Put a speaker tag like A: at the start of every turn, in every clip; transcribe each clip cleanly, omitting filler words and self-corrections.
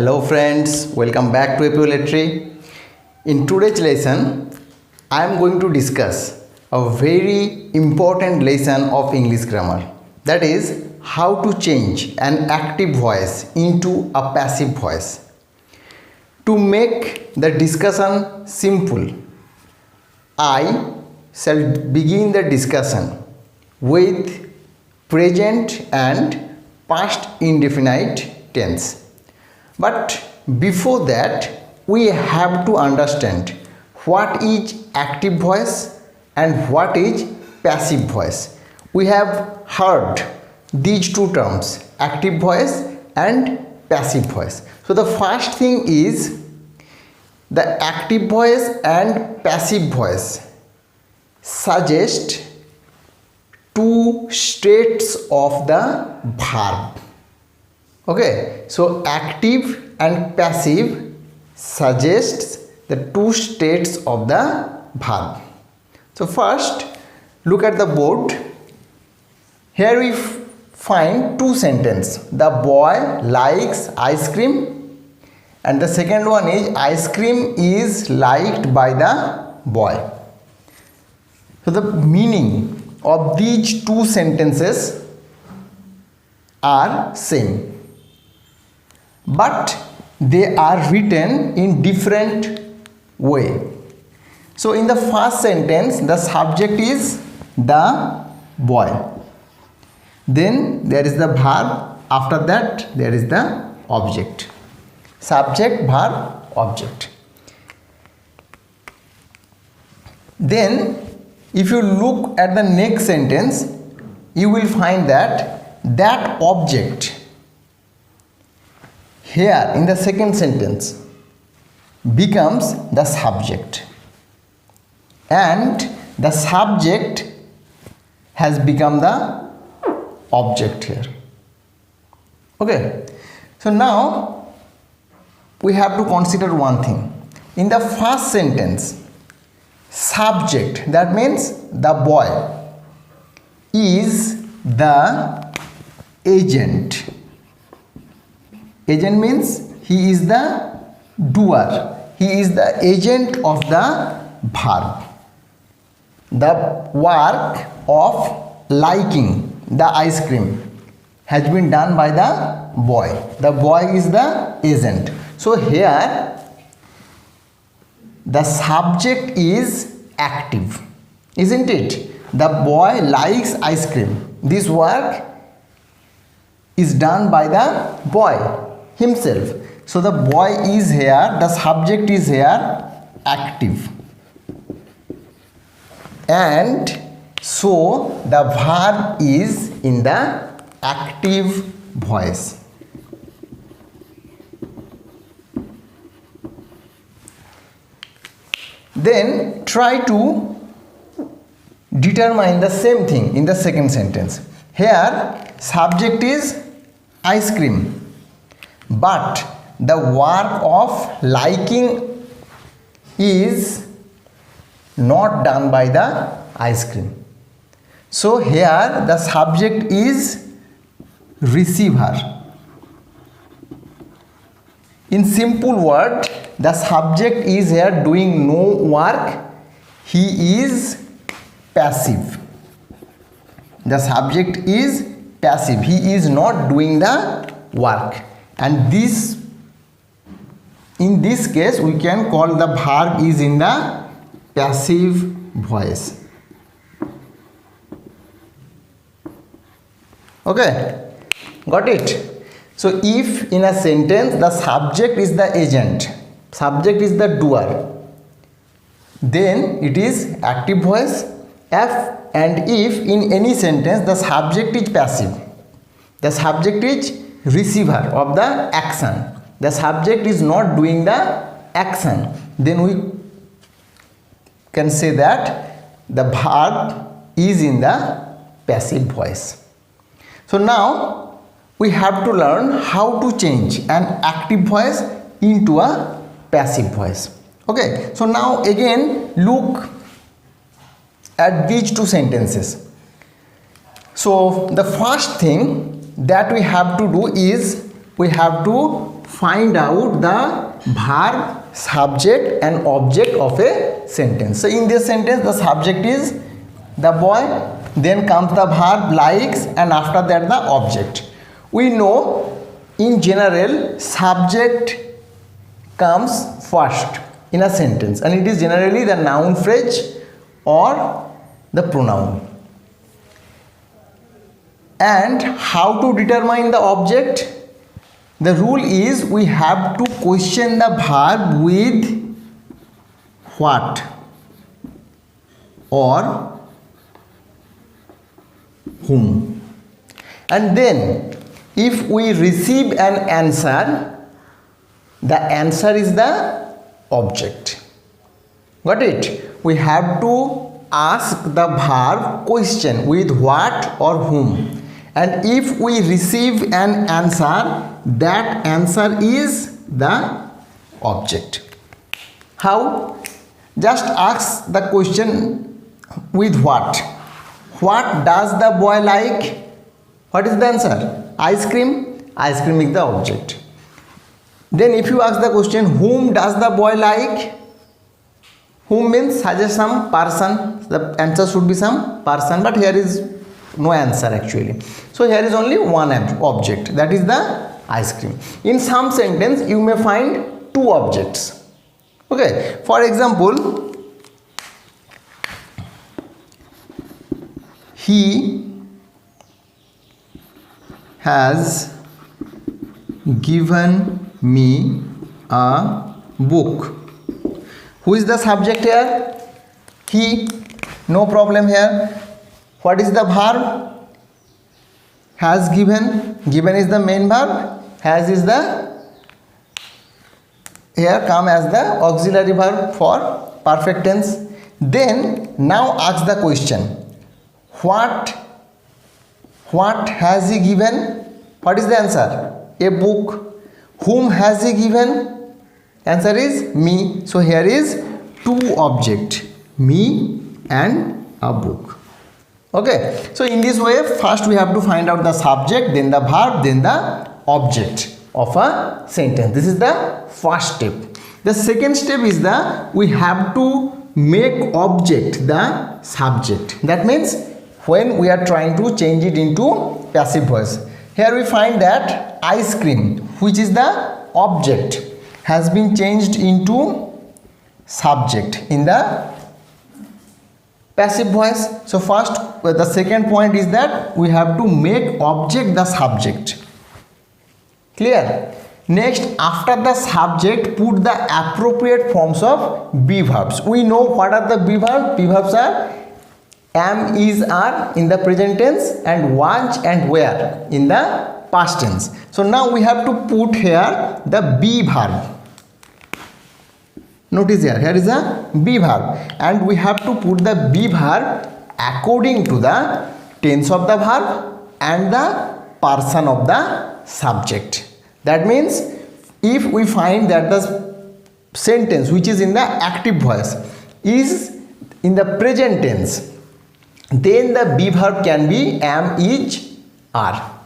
A: Hello friends, welcome back to Epeolatry. In today's lesson, I am going to discuss a very important lesson of English grammar. That is how to change an active voice into a passive voice. To make the discussion simple, I shall begin the discussion with present and past indefinite tense. But before that, we have to understand what is active voice and what is passive voice. We have heard these two terms, active voice and passive voice. So the first thing is the active voice and passive voice suggest two states of the verb. Okay, so active and passive suggests the two states of the verb. So first, look at the board. Here we find two sentences. The boy likes ice cream, and the second one is ice cream is liked by the boy. So the meaning of these two sentences are same, but they are written in different way. So in the first sentence, the subject is the boy, then there is the verb, after that there is the object. Subject, verb, object. Then if you look at the next sentence, you will find that object here in the second sentence becomes the subject, and the subject has become the object here. Okay, so now we have to consider one thing. In the first sentence, subject, that means the boy, is the agent. Agent means he is the doer, he is the agent of the verb. The work of liking the ice cream has been done by the boy. The boy is the agent. So here the subject is active, isn't it? The boy likes ice cream. This work is done by the boy himself. So the boy is here, the subject is here, active, and so the verb is in the active voice. Then try to determine the same thing in the second sentence. Here subject is ice cream, but the work of liking is not done by the ice cream. So here the subject is receiver. In simple word, the subject is here doing no work, he is passive. The subject is passive, he is not doing the work, and this, in this case, we can call the verb is in the passive voice. Okay, got it? So if in a sentence the subject is the agent, subject is the doer, then it is active voice. And if in any sentence the subject is passive, the subject is receiver of the action, the subject is not doing the action, then we can say that the verb is in the passive voice. So now we have to learn how to change an active voice into a passive voice. Okay, so now again look at these two sentences. So the first thing that we have to do is we have to find out the verb, subject and object of a sentence. So in this sentence the subject is the boy, then comes the verb likes, and after that the object. We know in general subject comes first in a sentence, and it is generally the noun phrase or the pronoun. And how to determine the object? The rule is we have to question the verb with what or whom, and then if we receive an answer, the answer is the object. Got it? We have to ask the verb question with what or whom, and if we receive an answer, that answer is the object. How? Just ask the question with what. What does the boy like? What is the answer? Ice cream. Ice cream is the object. Then if you ask the question whom does the boy like, whom means suggest some person, the answer should be some person, but here is no answer actually. So here is only one object, that is the ice cream. In some sentence you may find two objects. Okay, for example, he has given me a book. Who is the subject here? He. No problem here. What is the verb? Has given. Given is the main verb. Has is the, here come as the auxiliary verb for perfect tense. Then now ask the question. What has he given? What is the answer? A book. Whom has he given? Answer is me. So here is two objects, me and a book. Okay, so in this way first we have to find out the subject, then the verb, then the object of a sentence. This is the first step. The second step is we have to make object the subject. That means when we are trying to change it into passive voice. Here we find that ice cream, which is the object, has been changed into subject in the passive voice. So first, the second point is that we have to make object the subject. Clear? Next, after the subject, put the appropriate forms of be verbs. We know what are the be verbs. Be verbs are am, is, are in the present tense, and was and were in the past tense. So now we have to put here the be verb. Notice here is a be verb, and we have to put the be verb according to the tense of the verb and the person of the subject. That means if we find that the sentence which is in the active voice is in the present tense, then the be verb can be am, is, are,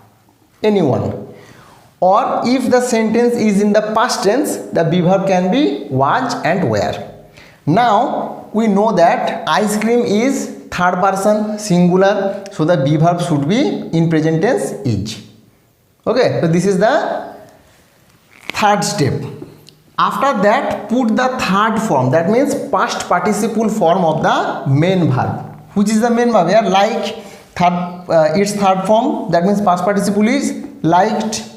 A: anyone. Or if the sentence is in the past tense, the be verb can be was and were. Now we know that ice cream is third person singular, so the be verb should be in present tense is. Okay, so this is the third step. After that, put the third form, that means past participle form of the main verb. Which is the main verb here? Like, its third form, that means past participle is liked.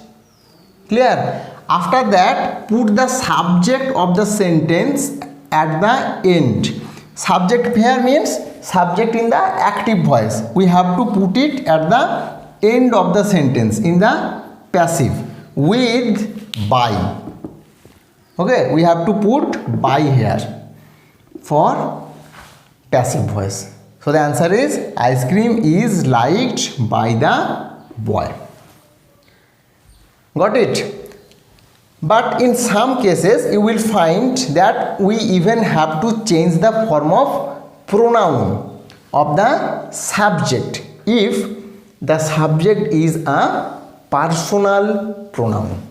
A: Clear? After that, put the subject of the sentence at the end. Subject here means subject in the active voice. We have to put it at the end of the sentence in the passive with by. Okay, we have to put by here for passive voice. So the answer is ice cream is liked by the boy. Got it? But in some cases you will find that we even have to change the form of pronoun of the subject if the subject is a personal pronoun.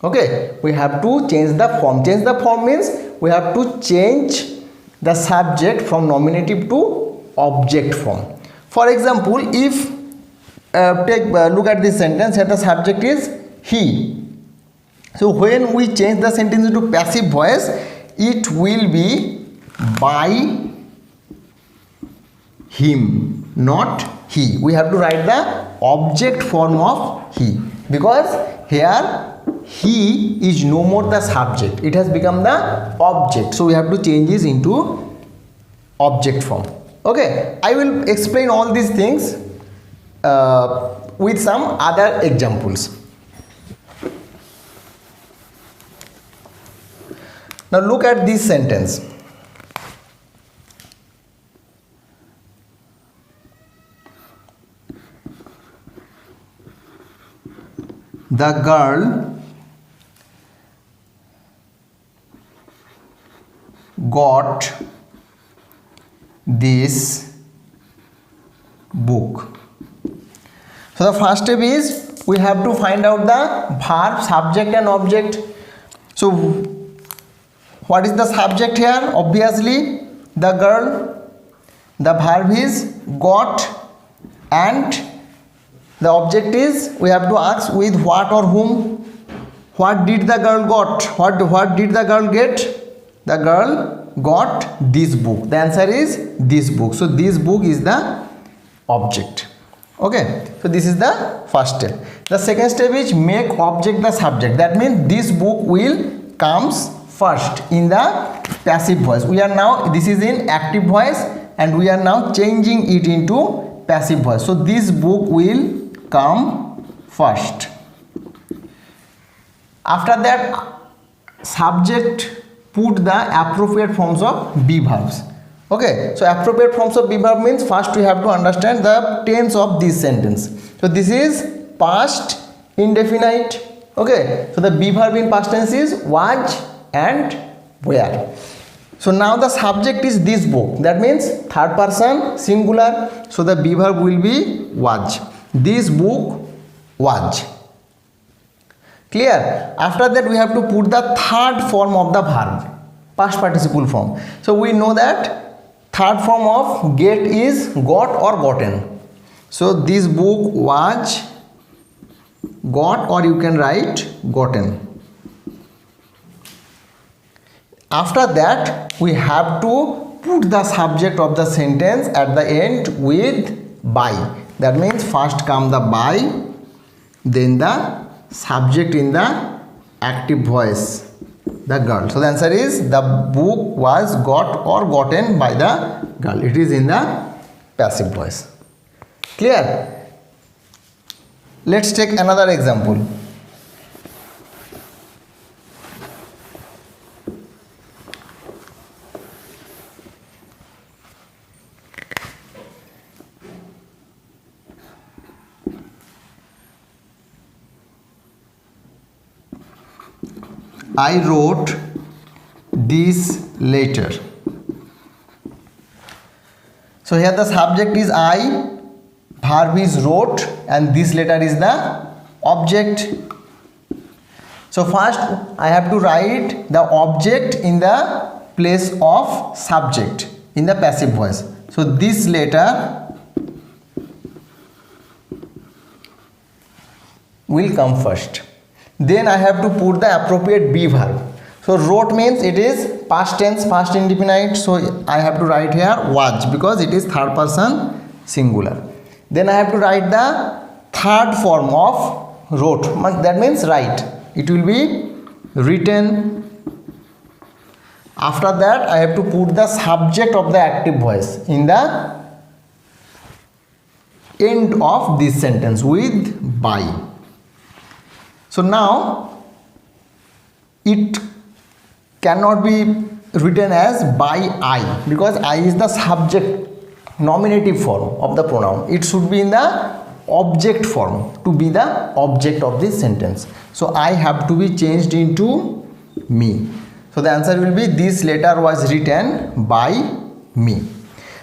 A: Okay, we have to change the form. Change the form means we have to change the subject from nominative to object form. For example, if look at this sentence here, the subject is he. So when we change the sentence into passive voice, it will be by him, not he. We have to write the object form of he, because here he is no more the subject, it has become the object. So we have to change this into object form. Okay, I will explain all these things with some other examples. Now look at this sentence. The girl got this book. So the first step is we have to find out the verb, subject and object. So what is the subject here? Obviously the girl. The verb is got, and the object is, we have to ask with what or whom. What did the girl got? What did the girl get? The girl got this book. The answer is this book. So this book is the object. Okay, so this is the first step. The second step is make object the subject. That means this book will comes first in the passive voice. We are now, this is in active voice, and we are now changing it into passive voice. So this book will come first. After that, subject put the appropriate forms of be verbs. Okay, so appropriate forms of be verb means first we have to understand the tense of this sentence. So this is past indefinite. Okay, so the be verb in past tense is was and were. So now the subject is this book, that means third person singular, so the be verb will be was. This book was. Clear? After that we have to put the third form of the verb, past participle form. So we know that third form of get is got or gotten. So this book was got, or you can write gotten. After that we have to put the subject of the sentence at the end with by. That means first come the by, then the subject in the active voice, the girl. So the answer is the book was got or gotten by the girl. It is in the passive voice. Clear? Let's take another example. I wrote this letter. So here the subject is I, verb is wrote, and this letter is the object. So first I have to write the object in the place of subject in the passive voice. So this letter will come first. Then I have to put the appropriate be verb. So wrote means it is past tense, past indefinite. So I have to write here was, because it is third person singular. Then I have to write the third form of wrote. That means write. It will be written. After that I have to put the subject of the active voice in the end of this sentence with by. So now it cannot be written as by I, because I is the subject nominative form of the pronoun. It should be in the object form to be the object of this sentence. So I have to be changed into me. So the answer will be this letter was written by me.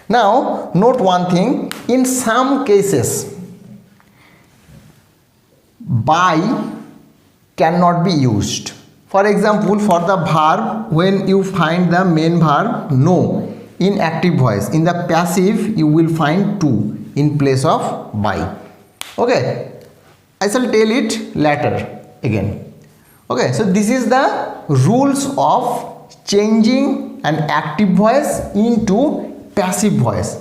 A: Now note one thing, in some cases by cannot be used. For example, for the verb, when you find the main verb no in active voice, in the passive you will find to in place of by. Okay, I shall tell it later again. Okay, so this is the rules of changing an active voice into passive voice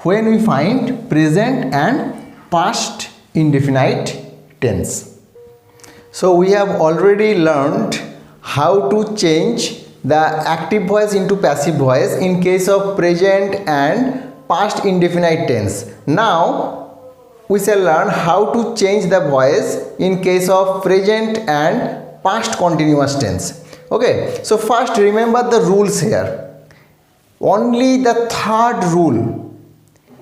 A: when we find present and past indefinite tense. So we have already learned how to change the active voice into passive voice in case of present and past indefinite tense. Now we shall learn how to change the voice in case of present and past continuous tense. Okay, so first remember the rules here. Only the third rule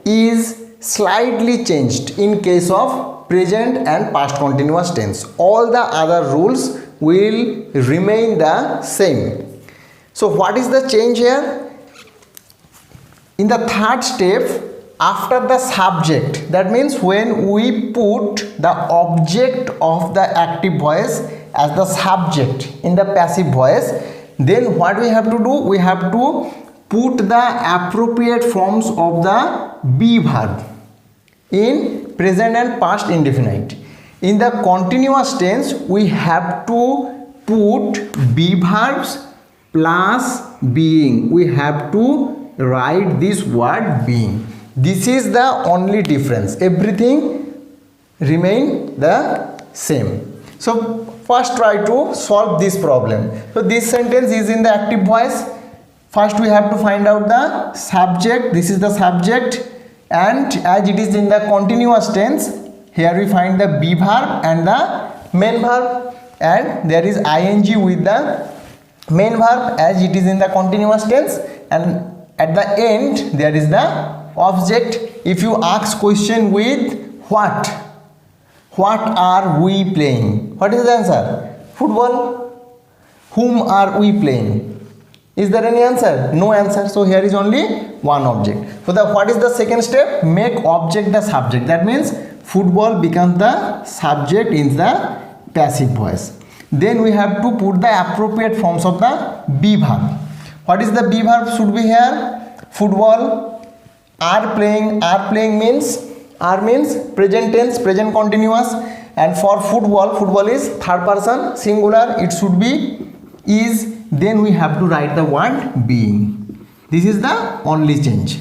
A: is slightly changed in case of present and past continuous tense. All the other rules will remain the same. So what is the change here? In the third step, after the subject, that means when we put the object of the active voice as the subject in the passive voice, then what we have to do? We have to put the appropriate forms of the be verb in present and past indefinite. In the continuous tense, we have to put be verbs plus being. We have to write this word being. This is the only difference. Everything remain the same. So first try to solve this problem. So this sentence is in the active voice. First we have to find out the subject. This is the subject, and as it is in the continuous tense, here we find the be verb and the main verb, and there is ing with the main verb as it is in the continuous tense, and at the end there is the object. If you ask question with what are we playing, what is the answer? Football. Whom are we playing? Is there any answer? No answer. So here is only one object. So what is the second step? Make object the subject. That means football becomes the subject in the passive voice. Then we have to put the appropriate forms of the be verb. What is the be verb should be here? Football. Are playing means present tense, present continuous, and for football is third person singular, it should be is. Then we have to write the word being. This is the only change,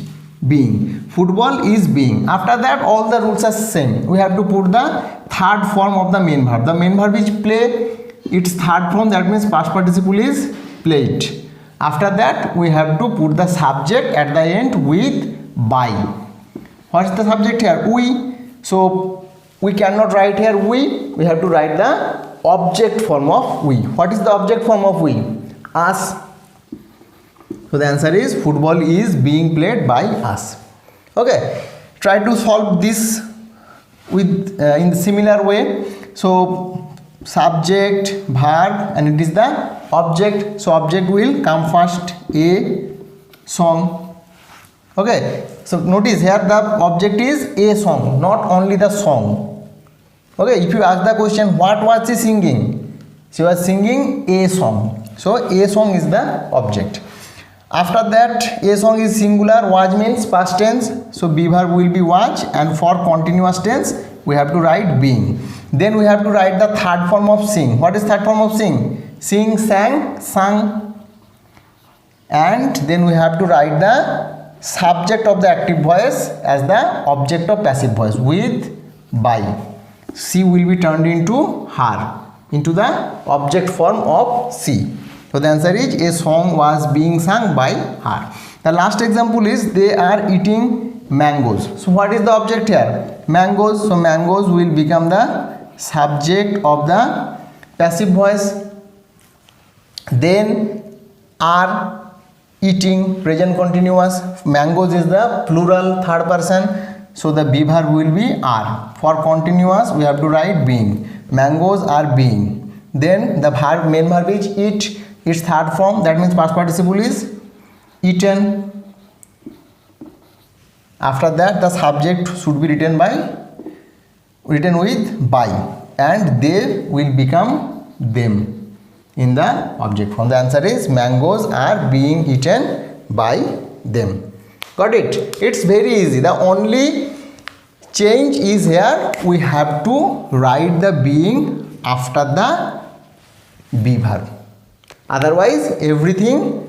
A: being. Football is being. After that all the rules are same. We have to put the third form of the main verb. The main verb is play, its third form, that means past participle is played. After that we have to put the subject at the end with by. What is the subject here? We. So we cannot write here we have to write the object form of we. What is the object form of we? Us. So the answer is football is being played by us. Okay, try to solve this with in the similar way. So subject, verb, and it is the object. So object will come first. A song. Okay, so notice here the object is a song, not only the song. Okay, if you ask the question what was she singing, she was singing a song. So a song is the object. After that a song is singular, was means past tense, so be verb will be was, and for continuous tense we have to write being. Then we have to write the third form of sing. What is third form of sing? Sing, sang, sung. And then we have to write the subject of the active voice as the object of passive voice with by. She will be turned into her, into the object form of she. So the answer is a song was being sung by her. The last example is they are eating mangoes. So what is the object here? Mangoes. So mangoes will become the subject of the passive voice. Then are eating, present continuous. Mangoes is the plural, third person. So the be verb will be are. For continuous we have to write being. Mangoes are being. Then the verb, main verb is eat. Its third form, that means past participle is eaten. After that the subject should be written with by, and they will become them in the object form. The answer is mangoes are being eaten by them. Got it? It's very easy. The only change is here we have to write the being after the be verb. Otherwise everything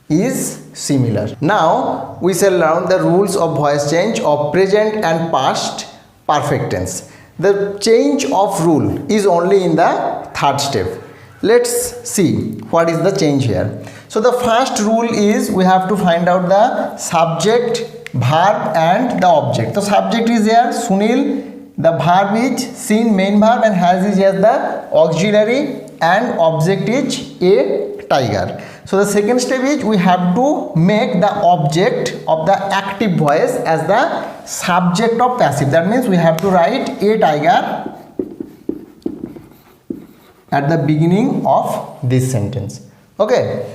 A: is similar. Now we shall learn the rules of voice change of present and past perfect tense. The change of rule is only in the third step. Let's see what is the change here. So the first rule is we have to find out the subject, verb and the object. The subject is here Sunil, the verb is seen, main verb, and has is here the auxiliary, and object is a tiger. So the second step is we have to make the object of the active voice as the subject of passive. That means we have to write a tiger at the beginning of this sentence. Okay.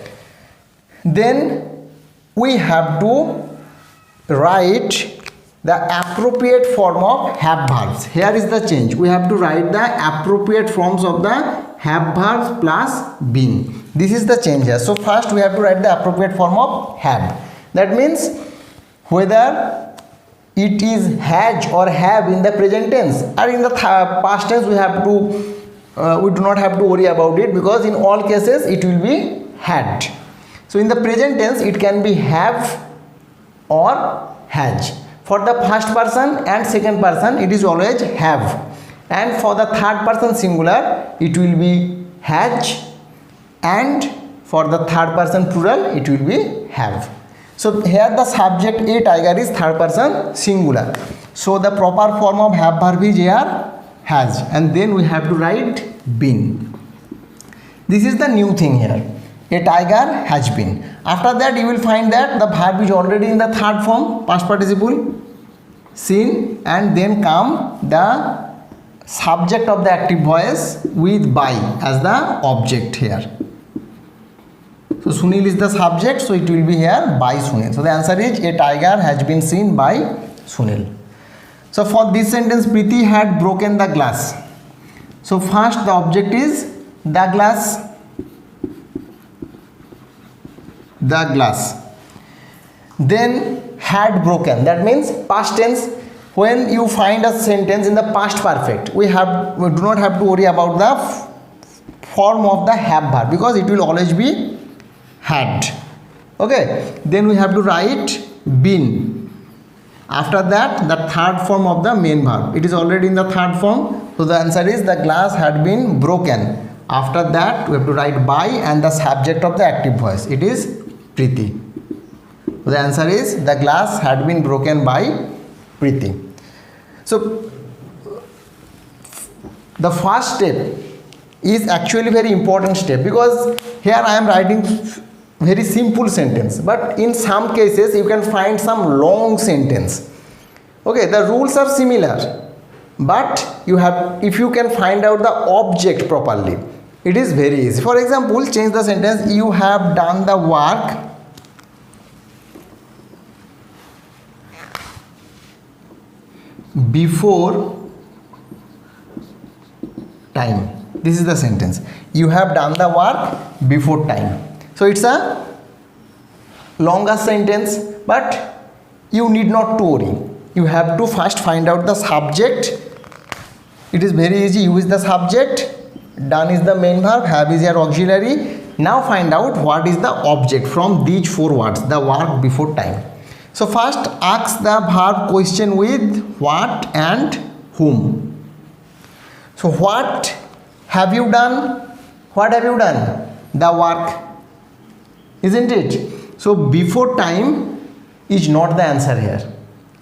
A: Then we have to write the appropriate form of have verbs. Here is the change. We have to write the appropriate forms of the have verbs plus been. This is the change here. So first we have to write the appropriate form of have. That means whether it is has or have in the present tense or in the past tense, we have to we do not have to worry about it, because in all cases it will be had. So in the present tense it can be have or has. For the first person and second person it is always have, and for the third person singular it will be has, and for the third person plural it will be have. So here the subject a tiger is third person singular. So the proper form of have verb is here has, and then we have to write been. This is the new thing here. A tiger has been. After that you will find that the verb is already in the third form, past participle, seen, and then come the subject of the active voice with by as the object here. So Sunil is the subject, so it will be here by Sunil. So the answer is a tiger has been seen by Sunil. So for this sentence, Preeti had broken the glass. So first the object is the glass. The glass. Then had broken. That means past tense. When you find a sentence in the past perfect, we do not have to worry about the form of the have verb, because it will always be had. Okay. Then we have to write been. After that, the third form of the main verb. It is already in the third form. So the answer is the glass had been broken. After that, we have to write by and the subject of the active voice. It is Preeti. So the answer is the glass had been broken by Preeti. So the first step is actually very important step, because here I am writing very simple sentence, but in some cases you can find some long sentence. Okay, the rules are similar, but you have, if you can find out the object properly, it is very easy. For example, change the sentence, you have done the work before time. This is the sentence. You have done the work before time. So it's a longer sentence, but you need not to worry. You have to first find out the subject. It is very easy. Use the subject. Done is the main verb. Have is your auxiliary. Now find out what is the object from these four words. The work before time. So first ask the verb question with what and whom. So what have you done? What have you done? The work. Isn't it? So before time is not the answer here.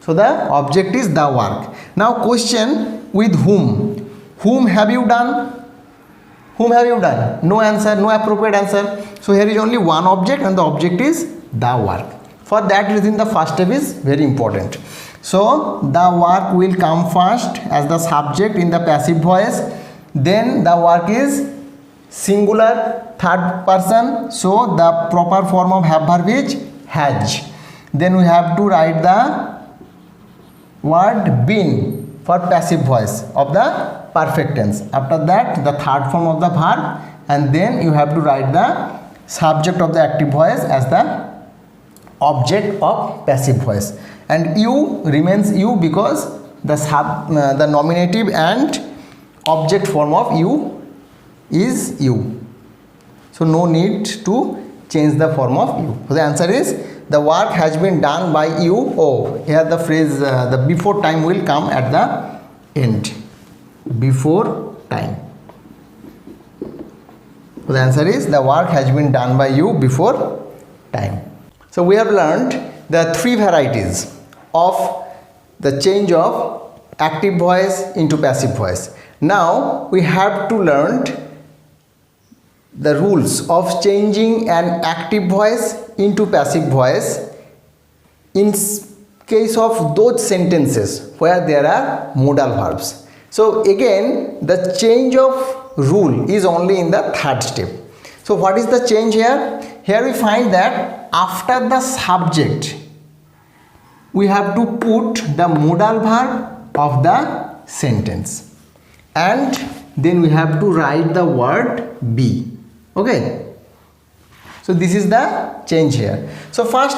A: So the object is the work. Now question with whom. Whom have you done? Whom have you done? No answer, no appropriate answer. So here is only one object, and the object is the work. For that reason the first step is very important. So the work will come first as the subject in the passive voice. Then the work is singular, third person. So the proper form of have verb is has. Then we have to write the word been for passive voice of the perfect tense. After that, the third form of the verb, and then you have to write the subject of the active voice as the object of passive voice, and you remains you because the nominative and object form of you is you. So no need to change the form of you. So the answer is the work has been done by you. Oh, here the phrase the before time will come at the end. Before time. So the answer is the work has been done by you before time. So we have learned the three varieties of the change of active voice into passive voice. Now we have to learn the rules of changing an active voice into passive voice in case of those sentences where there are modal verbs. So again, the change of rule is only in the third step. So what is the change here? Here we find that after the subject we have to put the modal verb of the sentence, and then we have to write the word be. Okay, so this is the change here. So first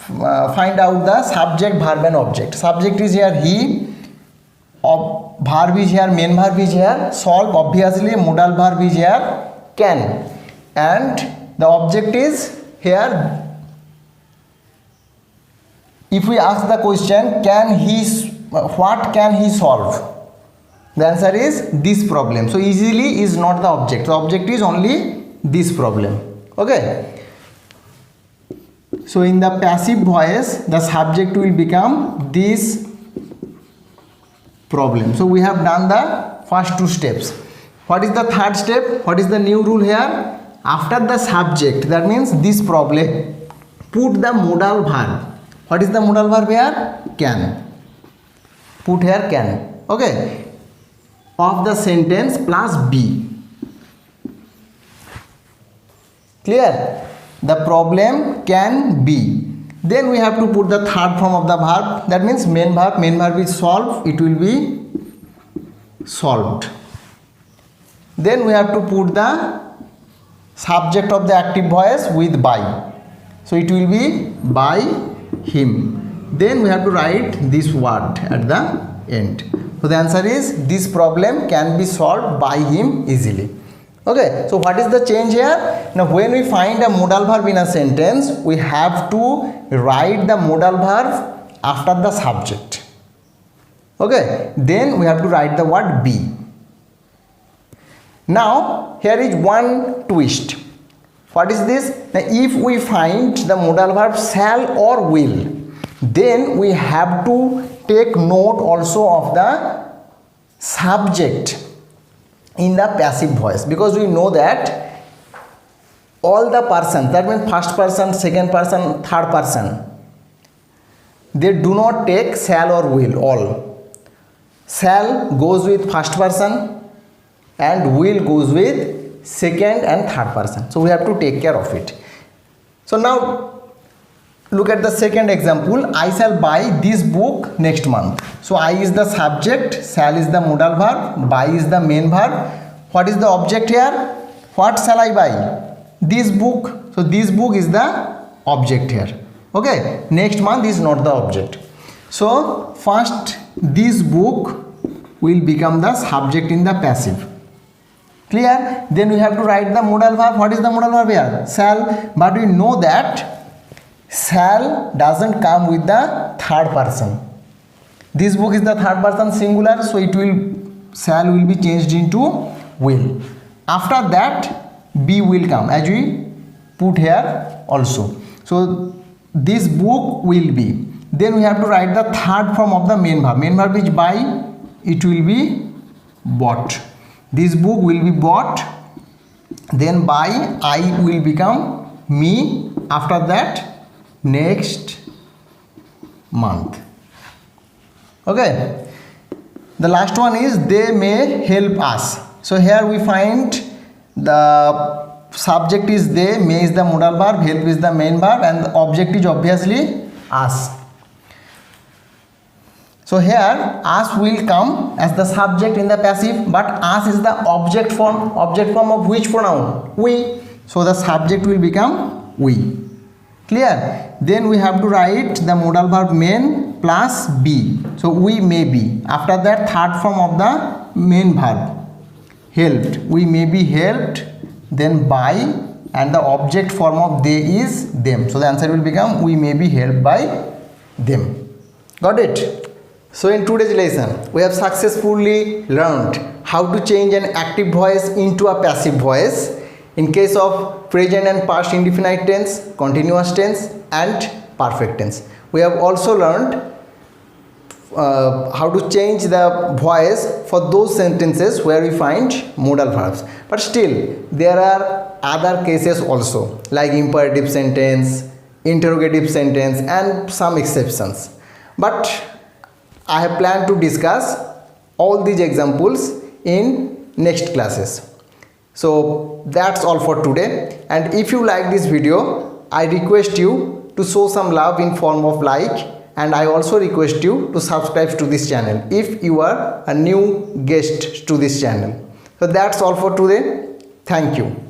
A: find out the subject, verb and object. Subject is here he, verb is here, main verb is here, solve obviously, modal verb is here can, and the object is here. If we ask the question, what can he solve? The answer is this problem. So easily is not the object. The object is only this problem. Okay. So in the passive voice, the subject will become this problem. So we have done the first two steps. What is the third step? What is the new rule here? After the subject, that means this problem, put the modal verb. What is the modal verb here? Can. Put here can. Okay. Of the sentence plus be. Clear? The problem can be. Then we have to put the third form of the verb. That means main verb. Main verb is solve. It will be solved. Then we have to put the subject of the active voice with by. So it will be by him. Then we have to write this word at the end. So the answer is this problem can be solved by him easily. Okay, so what is the change here? Now when we find a modal verb in a sentence, we have to write the modal verb after the subject. Okay, then we have to write the word be. Now here is one twist. What is this? Now if we find the modal verb shall or will, then we have to take note also of the subject in the passive voice, because we know that all the persons, that means first person, second person, third person, they do not take shall or will. All shall goes with first person and will goes with second and third person. So we have to take care of it. So now look at the second example. I shall buy this book next month. So I is the subject, shall is the modal verb, buy is the main verb. What is the object here? What shall I buy? This book. So this book is the object here. Okay, next month is not the object. So first this book will become the subject in the passive. Clear? Then we have to write the modal verb. What is the modal verb here? Shall. But we know that shall doesn't come with the third person. This book is the third person singular, so it will, shall will be changed into will. After that be will come, as we put here also. So this book will be. Then we have to write the third form of the main verb. Main verb is buy, it will be bought. This book will be bought. Then by I will become me. After that next month. Okay, the last one is they may help us. So here we find the subject is they, may is the modal verb, help is the main verb, and the object is obviously us. So So here us will come as the subject in the passive, but us is the object form of which pronoun? We. So the subject will become we. Clear? Then we have to write the modal verb main plus be. So we may be. After that, third form of the main verb, helped. We may be helped, then by, and the object form of they is them. So the answer will become we may be helped by them. Got it? So in today's lesson, we have successfully learned how to change an active voice into a passive voice in case of present and past indefinite tense, continuous tense and perfect tense. We have also learned how to change the voice for those sentences where we find modal verbs. But still, there are other cases also, like imperative sentence, interrogative sentence and some exceptions. But I have planned to discuss all these examples in next classes. So that's all for today, and if you like this video, I request you to show some love in form of like, and I also request you to subscribe to this channel if you are a new guest to this channel. So that's all for today. Thank you.